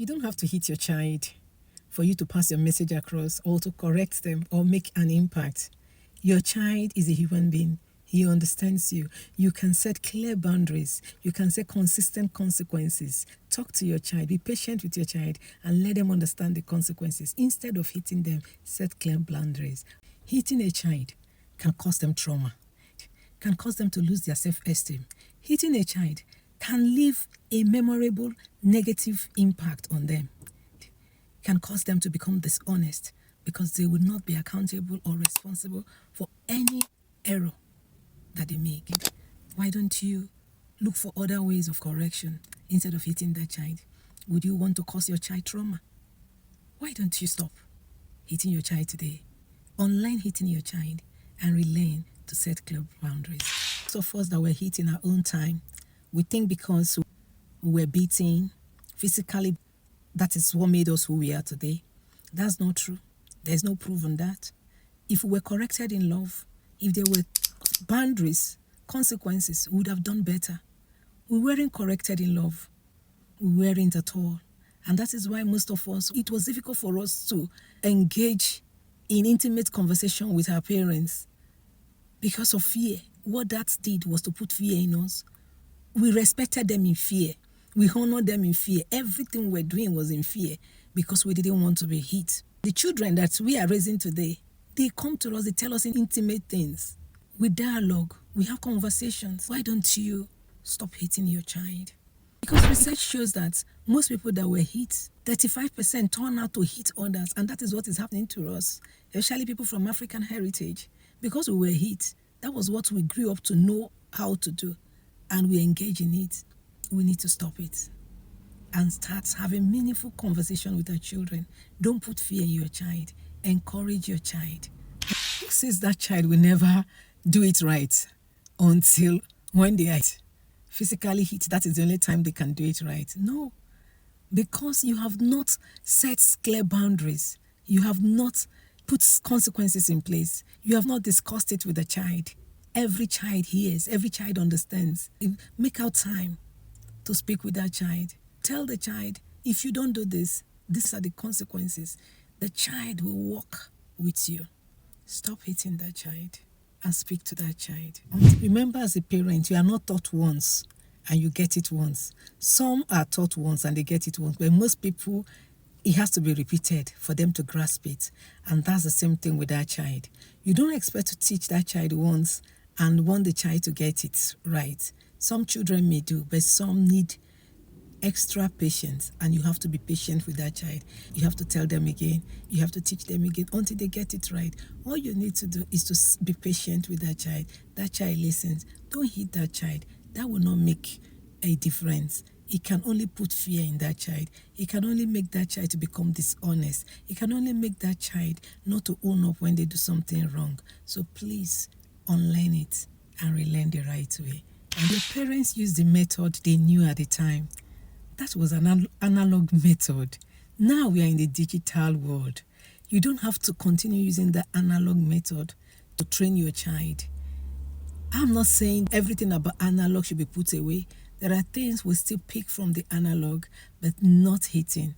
You don't have to hit your child for you to pass your message across or to correct them or make an impact. Your child is a human being. He understands you. You can set clear boundaries. You can set consistent consequences. Talk to your child. Be patient with your child and let them understand the consequences. Instead of hitting them, set clear boundaries. Hitting a child can cause them trauma, can cause them to lose their self-esteem. Hitting a child can leave a memorable negative impact on them, can cause them to become dishonest because they will not be accountable or responsible for any error that they make. Why don't you look for other ways of correction instead of hitting that child? Would you want to cause your child trauma? Why don't you stop hitting your child today? Online hitting your child and relearn to set clear boundaries. So of us that were hit in our own time, we think because we were beaten physically, that is what made us who we are today. That's not true. There's no proof on that. If we were corrected in love, if there were boundaries, consequences, we would have done better. We weren't corrected in love. We weren't at all. And that is why most of us, it was difficult for us to engage in intimate conversation with our parents because of fear. What that did was to put fear in us. We respected them in fear. We honored them in fear. Everything we're doing was in fear because we didn't want to be hit. The children that we are raising today, they come to us, they tell us intimate things. We dialogue, we have conversations. Why don't you stop hitting your child? Because research shows that most people that were hit, 35% turn out to hit others, and that is what is happening to us, especially people from African heritage. Because we were hit, that was what we grew up to know how to do, and we engage in it. We need to stop it and start having meaningful conversation with our children. Don't put fear in your child. Encourage your child. Who says that child will never do it right until when they are physically hit? That is the only time they can do it right. No, because you have not set clear boundaries. You have not put consequences in place. You have not discussed it with the child. Every child hears, every child understands. Make out time to speak with that child. Tell the child, if you don't do this, these are the consequences. The child will walk with you. Stop hitting that child and speak to that child. Remember, as a parent, you are not taught once and you get it once. Some are taught once and they get it once, but most people, it has to be repeated for them to grasp it. And that's the same thing with that child. You don't expect to teach that child once and want the child to get it right. Some children may do, but some need extra patience, and you have to be patient with that child. You have to tell them again. You have to teach them again until they get it right. All you need to do is to be patient with that child. That child listens. Don't hit that child. That will not make a difference. It can only put fear in that child. It can only make that child to become dishonest. It can only make that child not to own up when they do something wrong. So please, unlearn it and relearn the right way. And the parents used the method they knew at the time. That was an analog method. Now we are in the digital world. You don't have to continue using the analog method to train your child. I'm not saying everything about analog should be put away. There are things we still pick from the analog, but not hitting.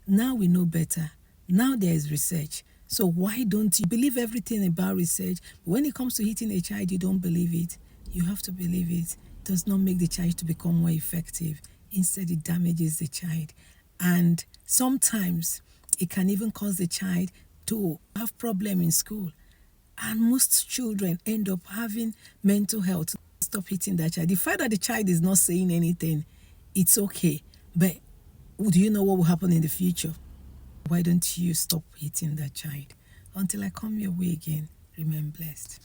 Now we know better. Now there is research. So why don't you believe everything about research? But when it comes to hitting a child, you don't believe it. You have to believe it. It does not make the child to become more effective. Instead, it damages the child. And sometimes it can even cause the child to have problem in school. And most children end up having mental health. Stop hitting that child. The fact that the child is not saying anything, it's okay. But do you know what will happen in the future? Why don't you stop hitting that child? Until I come your way again, remain blessed.